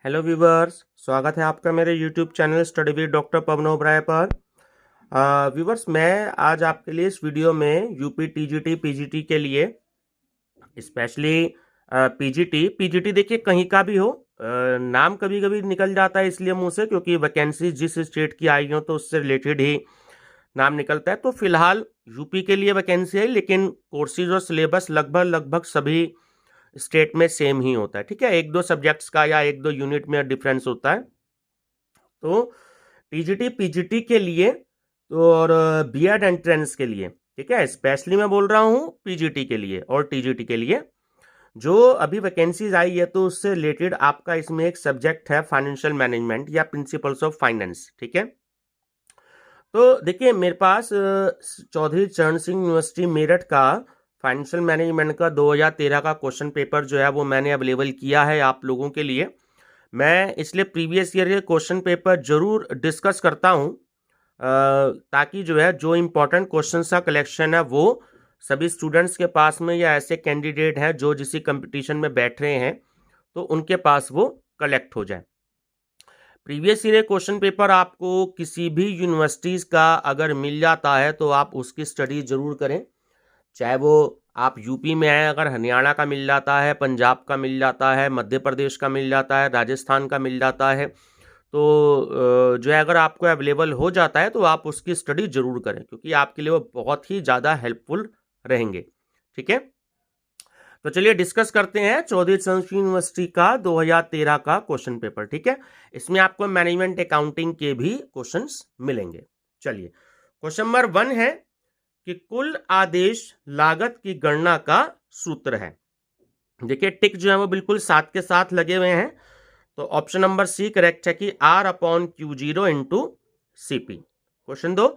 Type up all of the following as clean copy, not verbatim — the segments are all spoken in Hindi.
हेलो व्यूवर्स, स्वागत है आपका मेरे YouTube channel study with doctor Pawan Oberoi पर। व्यूवर्स, मैं आज आपके लिए इस वीडियो में यूपी टीजीटी पीजीटी के लिए स्पेशली पीजीटी देखिए कहीं का भी हो, नाम कभी कभी निकल जाता है इसलिए मुंह से, क्योंकि वैकेंसी जिस स्टेट की आई हो तो उससे रिलेटेड ही नाम निकलता है। तो फिलहाल यूपी के लिए वैकेंसी है, लेकिन कोर्सेज और सिलेबस लगभग सभी स्टेट में सेम ही होता है। ठीक है, एक दो सब्जेक्ट्स का या एक दो यूनिट में डिफरेंस होता है। तो टीजीटी पीजीटी के लिए तो और बीएड एंट्रेंस के लिए, ठीक है, स्पेशली मैं बोल रहा हूँ पीजीटी के लिए और टीजीटी के लिए जो अभी वैकेंसीज आई है, तो उससे रिलेटेड आपका इसमें एक सब्जेक्ट है फाइनेंशियल मैनेजमेंट या प्रिंसिपल्स ऑफ फाइनेंस। ठीक है, तो देखिए मेरे पास चौधरी चरण सिंह यूनिवर्सिटी मेरठ का फाइनेंशियल मैनेजमेंट का 2013 का क्वेश्चन पेपर जो है वो मैंने अवेलेबल किया है आप लोगों के लिए। मैं इसलिए प्रीवियस ईयर के क्वेश्चन पेपर जरूर डिस्कस करता हूं, ताकि जो है जो इम्पोर्टेंट क्वेश्चन का कलेक्शन है वो सभी स्टूडेंट्स के पास में या ऐसे कैंडिडेट हैं जो जिस कंपटीशन में बैठ रहे हैं तो उनके पास वो कलेक्ट हो जाए। प्रीवियस ईयर क्वेश्चन पेपर आपको किसी भी यूनिवर्सिटीज़ का अगर मिल जाता है तो आप उसकी स्टडी जरूर करें, चाहे वो आप यूपी में आए, अगर हरियाणा का मिल जाता है, पंजाब का मिल जाता है, मध्य प्रदेश का मिल जाता है, राजस्थान का मिल जाता है, तो जो है अगर आपको अवेलेबल हो जाता है तो आप उसकी स्टडी जरूर करें, क्योंकि आपके लिए वो बहुत ही ज़्यादा हेल्पफुल रहेंगे। ठीक है, तो चलिए डिस्कस करते हैं चौधरी चरण सिंह यूनिवर्सिटी का 2013 का क्वेश्चन पेपर। ठीक है, इसमें आपको मैनेजमेंट अकाउंटिंग के भी क्वेश्चंस मिलेंगे। चलिए, क्वेश्चन नंबर 1 है कि कुल आदेश लागत की गणना का सूत्र है। देखिए टिक जो है वो बिल्कुल साथ के साथ लगे हुए हैं, तो ऑप्शन नंबर सी करेक्ट है कि R/Q0 into CP। Question 2,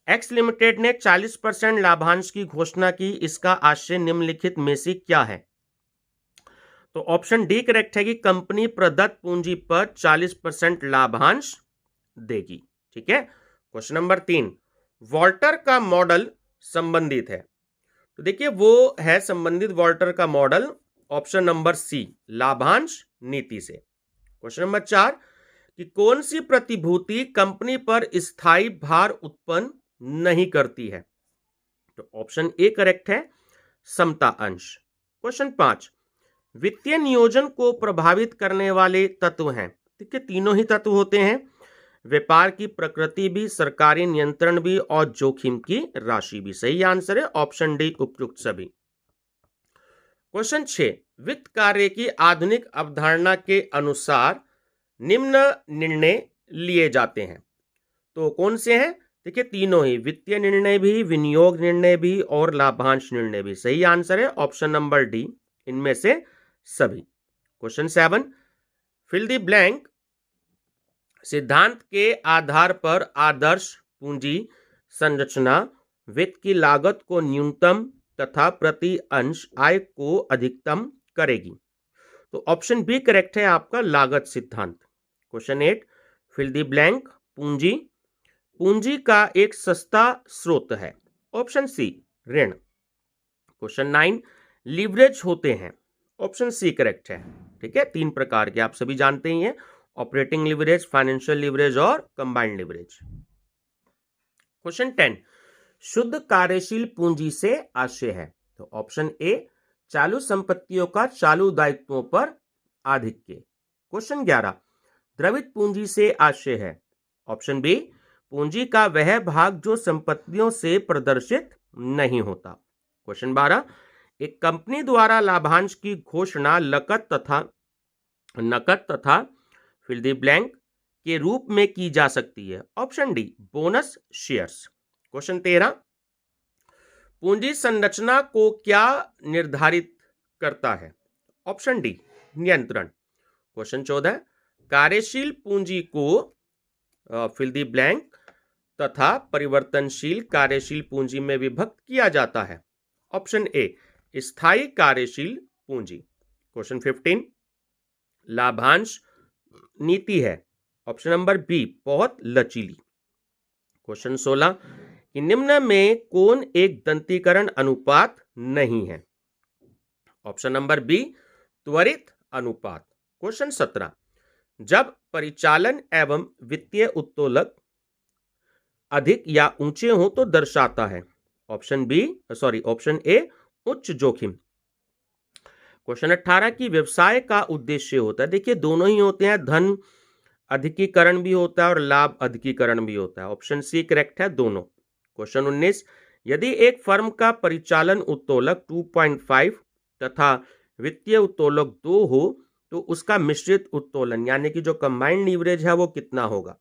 x limited ने 40% लाभांश की घोषणा की, इसका आशय निम्नलिखित में से क्या है? तो ऑप्शन डी करेक्ट है कि कंपनी प्रदत्त पूंजी पर 40% लाभांश देगी। ठीक है, क्वेश्चन नंबर 3, वॉल्टर का मॉडल संबंधित है। तो देखिए वो है संबंधित वॉल्टर का मॉडल ऑप्शन नंबर सी, लाभांश नीति से। क्वेश्चन नंबर 4 कि कौन सी प्रतिभूति कंपनी पर स्थायी भार उत्पन्न नहीं करती है? तो ऑप्शन ए करेक्ट है, समता अंश। क्वेश्चन 5, वित्तीय नियोजन को प्रभावित करने वाले तत्व हैं। देखिए तीनों ही तत्व होते हैं, व्यापार की प्रकृति भी, सरकारी नियंत्रण भी और जोखिम की राशि भी। सही आंसर है ऑप्शन डी, उपयुक्त सभी। क्वेश्चन 6, वित्त कार्य की आधुनिक अवधारणा के अनुसार निम्न निर्णय लिए जाते हैं। तो कौन से हैं? देखिए तीनों ही, वित्तीय निर्णय भी, विनियोग निर्णय भी और लाभांश निर्णय भी। सही आंसर है ऑप्शन नंबर डी, इनमें से सभी। क्वेश्चन 7, फिल द ब्लैंक सिद्धांत के आधार पर आदर्श पूंजी संरचना वित्त की लागत को न्यूनतम तथा प्रति अंश आय को अधिकतम करेगी। तो ऑप्शन बी करेक्ट है आपका, लागत सिद्धांत। क्वेश्चन 8, फिल द ब्लैंक पूंजी पूंजी का एक सस्ता स्रोत है। ऑप्शन सी, ऋण। क्वेश्चन 9, लीवरेज होते हैं। ऑप्शन सी करेक्ट है। ठीक है, 3 प्रकार के आप सभी जानते ही हैं, ऑपरेटिंग लीवरेज, फाइनेंशियल लीवरेज और कंबाइंड लीवरेज। क्वेश्चन 10, शुद्ध कार्यशील पूंजी से आशय है। तो ऑप्शन ए, चालू संपत्तियों का चालू दायित्वों पर आधिक्य। क्वेश्चन 11, द्रवित पूंजी से आशय है। ऑप्शन बी, पूंजी का वह भाग जो संपत्तियों से प्रदर्शित नहीं होता। क्वेश्चन 12, एक कंपनी द्वारा लाभांश की घोषणा नकद तथा फिल द ब्लैंक के रूप में की जा सकती है। Option D, bonus shares. Question 13, पूंजी संरचना को क्या निर्धारित करता है? ऑप्शन डी, नियंत्रण। क्वेश्चन 14, कार्यशील पूंजी को फिल द ब्लैंक तथा परिवर्तनशील कार्यशील पूंजी में विभक्त किया जाता है। ऑप्शन ए, स्थायी कार्यशील पूंजी। क्वेश्चन 15, लाभांश नीति है। ऑप्शन नंबर बी, बहुत लचीली। क्वेश्चन 16, कि निम्न में कौन एक दंतीकरण अनुपात नहीं है? ऑप्शन नंबर बी, त्वरित अनुपात। क्वेश्चन 17, जब परिचालन एवं वित्तीय उत्तोलक अधिक या ऊंचे हो तो दर्शाता है। ऑप्शन ए उच्च जोखिम। क्वेश्चन 18 की व्यवसाय का उद्देश्य होता है, देखिए दोनों ही होते हैं, धन अधिकीकरण भी होता है और लाभ अधिकीकरण भी होता है। ऑप्शन सी करेक्ट है, दोनों। क्वेश्चन 19, यदि एक फर्म का परिचालन उत्तोलक 2.5 तथा वित्तीय उत्तोलक 2 हो तो उसका मिश्रित उत्तोलन यानी कि जो कंबाइंड लीवरेज है वो कितना होगा?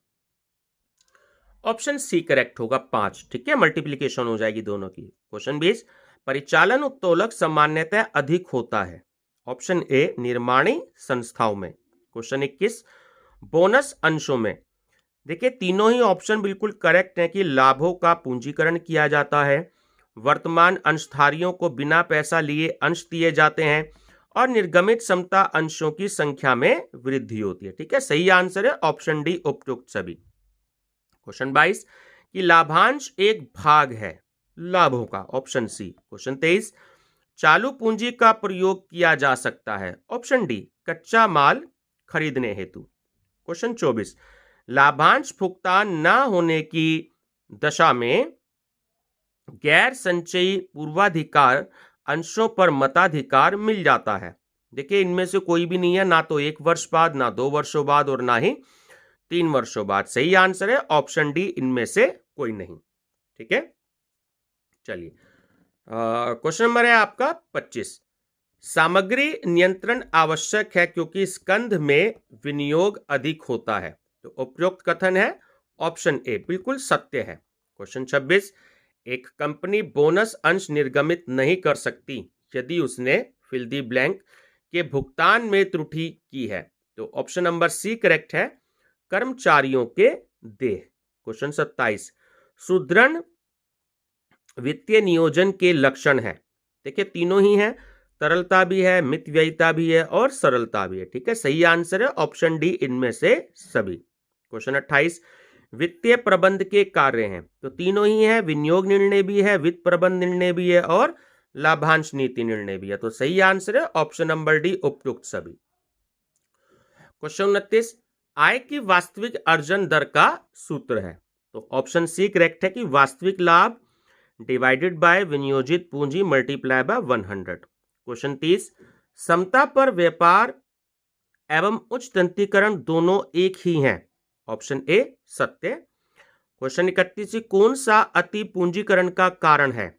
ऑप्शन सी करेक्ट होगा, 5। ठीक है, मल्टीप्लीकेशन हो जाएगी दोनों की। क्वेश्चन 20, परिचालन उत्तोलक सामान्यतः अधिक होता है। ऑप्शन ए निर्माणी संस्थाओं में। क्वेश्चन 21, बोनस अंशों में। देखिए तीनों ही ऑप्शन बिल्कुल करेक्ट हैं कि लाभों का पूंजीकरण किया जाता है, वर्तमान अंशधारियों को बिना पैसा लिए अंश दिए जाते हैं और निर्गमित समता अंशों की संख्या में वृद्धि होती है। ठीक है, सही आंसर है ऑप्शन डी, उपयुक्त सभी। क्वेश्चन 22 कि लाभांश एक भाग है लाभों का। Option C. क्वेश्चन 23, चालू पूंजी का प्रयोग किया जा सकता है। ऑप्शन डी, कच्चा माल खरीदने हेतु। क्वेश्चन 24, लाभांश भुगतान न होने की दशा में गैर संचयी पूर्वाधिकार अंशों पर मताधिकार मिल जाता है। देखिए इनमें से कोई भी नहीं है, ना तो 1 वर्ष बाद, ना 2 वर्षों बाद और ना ही 3 वर्षों बाद। सही आंसर है ऑप्शन डी, इनमें से कोई नहीं। ठीक है, चलिए क्वेश्चन नंबर है आपका 25, सामग्री नियंत्रण आवश्यक है क्योंकि स्कंध में विनियोग अधिक होता है। तो उपयुक्त कथन है ऑप्शन ए, बिल्कुल सत्य है। क्वेश्चन 26, एक कंपनी बोनस अंश निर्गमित नहीं कर सकती यदि उसने फिल द ब्लैंक के भुगतान में त्रुटि की है। तो ऑप्शन नंबर सी करेक्ट है, कर्मचारियों के देह। क्वेश्चन 27, सुदृढ़ वित्तीय नियोजन के लक्षण है। देखिए तीनों ही हैं, तरलता भी है, मितव्ययिता भी है और सरलता भी है। ठीक है, सही आंसर है ऑप्शन डी, इनमें से सभी। क्वेश्चन 28, वित्तीय प्रबंध के कार्य हैं। तो तीनों ही हैं, विनियोग निर्णय भी है, वित्त प्रबंध निर्णय भी है और लाभांश नीति निर्णय भी है। तो सही आंसर है ऑप्शन नंबर डी, उपयुक्त सभी। क्वेश्चन 29, आय की वास्तविक अर्जन दर का सूत्र है। तो ऑप्शन सी करेक्ट है कि वास्तविक लाभ डिवाइडेड बाय विनियोजित पूंजी मल्टीप्लाई बाय 100। क्वेश्चन 30, समता पर व्यापार एवं उच्च दंतीकरण दोनों एक ही हैं। ऑप्शन ए सत्य। क्वेश्चन 31, कौन सा अति पूंजीकरण का कारण है?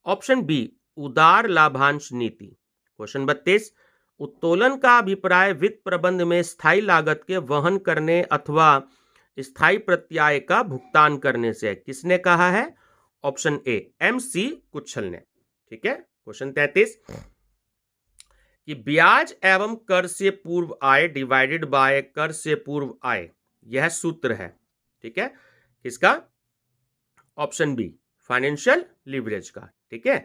ऑप्शन बी उदार लाभांश नीति। क्वेश्चन 32, उत्तोलन का अभिप्राय वित्त प्रबंध में स्थायी लागत के वहन करने अथवा स्थायी प्रत्याय का भुगतान करने से है। किसने कहा है? ऑप्शन ए MC कुच्छल ने। ठीक है, क्वेश्चन 33 कि ब्याज एवं कर से पूर्व आय डिवाइडेड बाय कर से पूर्व आय, यह सूत्र है। ठीक है, किसका? ऑप्शन बी फाइनेंशियल लीवरेज का। ठीक है,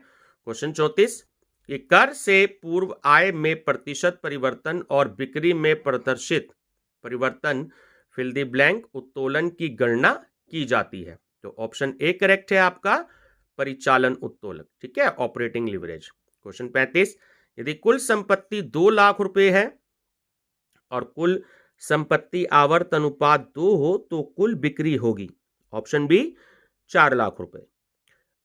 क्वेश्चन 34 कि कर से पूर्व आय में प्रतिशत परिवर्तन और बिक्री में प्रदर्शित परिवर्तन फिल द ब्लैंक उत्तोलन की गणना की जाती है। तो ऑप्शन ए करेक्ट है आपका, परिचालन उत्तोलक। ठीक है, ऑपरेटिंग लीवरेज। क्वेश्चन 35, यदि कुल संपत्ति 2 लाख रुपए है और कुल संपत्ति आवर्त अनुपात 2 हो तो कुल बिक्री होगी। ऑप्शन बी 4 लाख रुपए।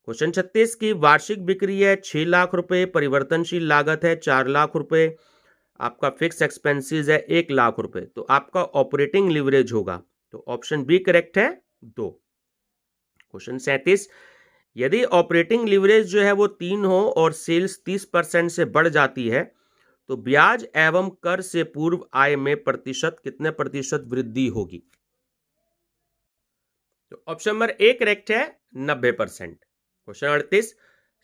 क्वेश्चन 36 की वार्षिक बिक्री है 6 लाख रुपए, परिवर्तनशील लागत है 4 लाख रुपए, आपका फिक्स एक्सपेंसेस है 1 लाख रुपए, तो आपका ऑपरेटिंग लीवरेज होगा। तो ऑप्शन बी करेक्ट है, 2। क्वेश्चन 37, यदि ऑपरेटिंग लीवरेज जो है वो 3 हो और सेल्स 30% से बढ़ जाती है तो ब्याज एवं कर से पूर्व आय में प्रतिशत कितने प्रतिशत वृद्धि होगी? तो ऑप्शन नंबर ए करेक्ट है, 90%। क्वेश्चन 38,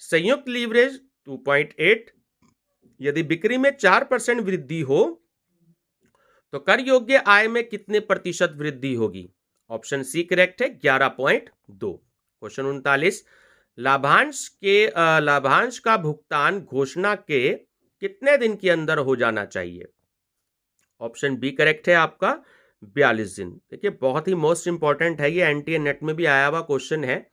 संयुक्त लीवरेज 2.8, यदि बिक्री में 4% वृद्धि हो तो कर योग्य आय में कितने प्रतिशत वृद्धि होगी? ऑप्शन सी करेक्ट है, 11.2। क्वेश्चन 39, लाभांश का भुगतान घोषणा के कितने दिन के अंदर हो जाना चाहिए? ऑप्शन बी करेक्ट है आपका, 42 दिन। देखिए बहुत ही मोस्ट इंपॉर्टेंट है ये, एनटीए नेट में भी आया हुआ क्वेश्चन है।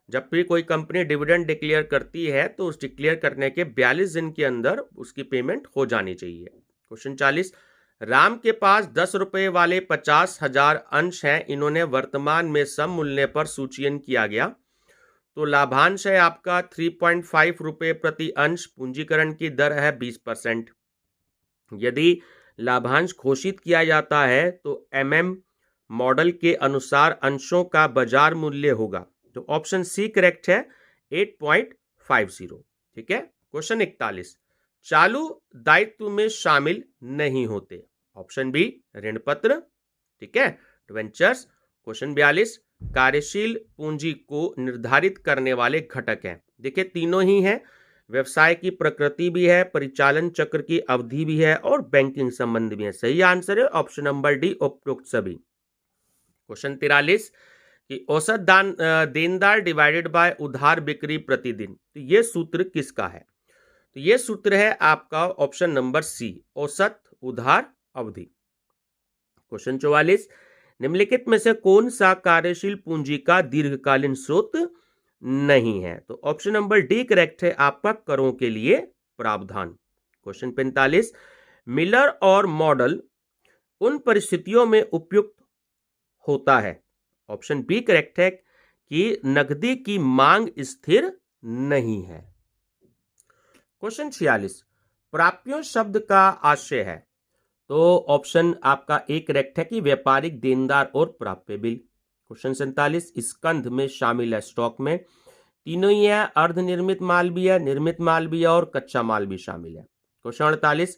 जब भी कोई कंपनी डिविडेंड डिक्लेयर करती है तो उस डिक्लेयर करने के 42 दिन के अंदर उसकी पेमेंट हो जानी चाहिए। क्वेश्चन 40, राम के पास 10 रुपए वाले 50,000 अंश हैं, इन्होंने वर्तमान में सम मूल्य पर सूचीयन किया गया। तो लाभांश है आपका 3.5 रुपए प्रति अंश, पूंजीकरण की दर है 20%। यदि लाभांश घोषित किया जाता है तो MM मॉडल के अनुसार अंशों का बाजार मूल्य होगा। तो ऑप्शन सी करेक्ट है, 8.50। ठीक है। क्वेश्चन 41, चालू दायित्व में शामिल नहीं होते। ऑप्शन बी ऋण पत्र। ठीक है, डिवेंचर्स। क्वेश्चन 42, कार्यशील पूंजी को निर्धारित करने वाले घटक हैं। देखिए तीनों ही हैं, व्यवसाय की प्रकृति भी है, परिचालन चक्र की अवधि भी है और बैंकिंग संबंध भी है। सही आंसर है ऑप्शन नंबर डी, उपरोक्त सभी। क्वेश्चन 43 कि औसत देनदार डिवाइडेड बाय उधार बिक्री प्रतिदिन, तो ये सूत्र किसका है? तो ये सूत्र है आपका ऑप्शन नंबर सी, औसत उधार अवधि। क्वेश्चन 44, निम्नलिखित में से कौन सा कार्यशील पूंजी का दीर्घकालीन स्रोत नहीं है? तो ऑप्शन नंबर डी करेक्ट है आपका, करों के लिए प्रावधान। क्वेश्चन 45, मिलर और मॉडल उन परिस्थितियों में उपयुक्त होता है। ऑप्शन बी करेक्ट है कि नकदी की मांग स्थिर नहीं है। क्वेश्चन 46, प्राप्यों शब्द का आशय है। तो ऑप्शन आपका ए करेक्ट है कि व्यापारिक देनदार और प्राप्य बिल। क्वेश्चन 47, स्कंध में शामिल है स्टॉक में, तीनों ही है, अर्धनिर्मित माल भी है, निर्मित माल भी है और कच्चा माल भी शामिल है। क्वेश्चन 48,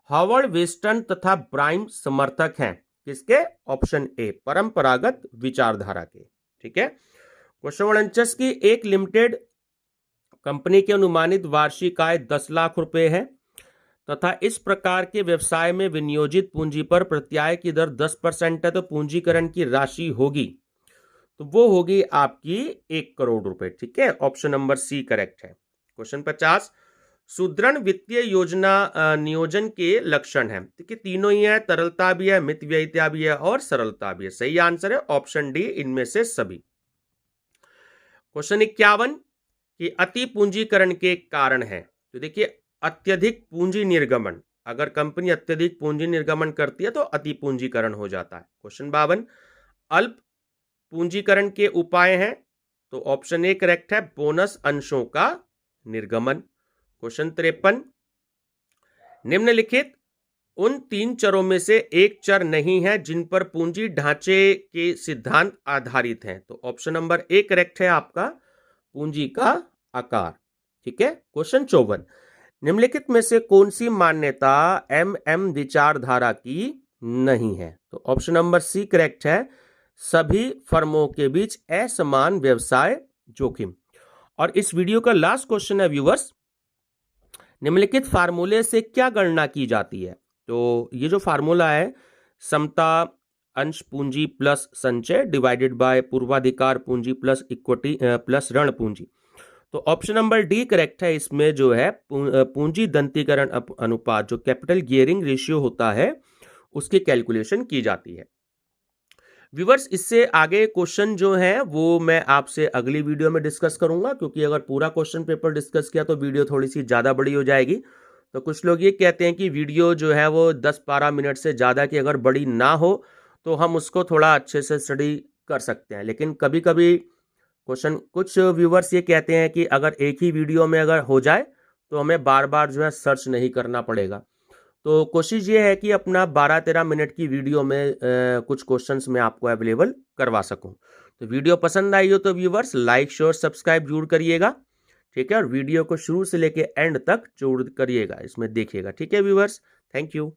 हॉवर्ड वेस्टर्न तथा ब्राइम समर्थक हैं किसके? ऑप्शन ए, परंपरागत विचारधारा के। ठीक है। क्वेश्चन 49 की एक लिमिटेड कंपनी की अनुमानित वार्षिक आय 10 लाख रुपए है तथा इस प्रकार के व्यवसाय में विनियोजित पूंजी पर प्रत्याय की दर 10% है, तो पूंजीकरण की राशि होगी तो वो होगी आपकी 1 करोड़ रुपए। ठीक है, ऑप्शन नंबर सी करेक्ट है। क्वेश्चन 50, सुदृढ़ वित्तीय योजना नियोजन के लक्षण है। देखिए तीनों ही है, तरलता भी है, मितव्ययिता भी है और सरलता भी है। सही आंसर है ऑप्शन डी, इनमें से सभी। क्वेश्चन 51 कि अति पूंजीकरण के कारण है। तो देखिए अत्यधिक पूंजी निर्गमन, अगर कंपनी अत्यधिक पूंजी निर्गमन करती है तो अति पूंजीकरण हो जाता है। क्वेश्चन 52, अल्प पूंजीकरण के उपाय हैं। तो ऑप्शन ए करेक्ट है, बोनस अंशों का निर्गमन। क्वेश्चन 53, निम्नलिखित उन 3 चरों में से एक चर नहीं है जिन पर पूंजी ढांचे के सिद्धांत आधारित हैं। तो ऑप्शन नंबर ए करेक्ट है आपका, पूंजी का आकार। ठीक है। क्वेश्चन 54, निम्नलिखित में से कौन सी मान्यता MM विचारधारा की नहीं है? तो ऑप्शन नंबर सी करेक्ट है, सभी फर्मों के बीच असमान व्यवसाय जोखिम। और इस वीडियो का लास्ट क्वेश्चन है व्यूअर्स, निम्नलिखित फार्मूले से क्या गणना की जाती है? तो ये जो फार्मूला है, समता अंश पूंजी प्लस संचय डिवाइडेड बाय पूर्वाधिकार पूंजी प्लस इक्विटी प्लस ऋण पूंजी। तो ऑप्शन नंबर डी करेक्ट है, इसमें जो है पूंजी दंतीकरण अनुपात, जो कैपिटल गियरिंग रेशियो होता है, उसकी कैलकुलेशन की जाती है। व्यूअर्स, इससे आगे क्वेश्चन जो है वो मैं आपसे अगली वीडियो में डिस्कस करूंगा, क्योंकि अगर पूरा क्वेश्चन पेपर डिस्कस किया तो वीडियो थोड़ी सी ज़्यादा बड़ी हो जाएगी। तो कुछ लोग ये कहते हैं कि वीडियो जो है वो 10-12 मिनट से ज़्यादा की अगर बड़ी ना हो तो हम उसको थोड़ा अच्छे से स्टडी कर सकते हैं, लेकिन कभी कभी क्वेश्चन, कुछ व्यूअर्स ये कहते हैं कि अगर एक ही वीडियो में अगर हो जाए तो हमें बार बार जो है सर्च नहीं करना पड़ेगा। तो कोशिश ये है कि अपना 12-13 मिनट की वीडियो में कुछ क्वेश्चंस मैं आपको अवेलेबल करवा सकूं। तो वीडियो पसंद आई हो तो व्यूअर्स लाइक शेयर सब्सक्राइब जरूर करिएगा। ठीक है, और वीडियो को शुरू से लेके एंड तक जरूर करिएगा, इसमें देखिएगा। ठीक है व्यूअर्स, थैंक यू।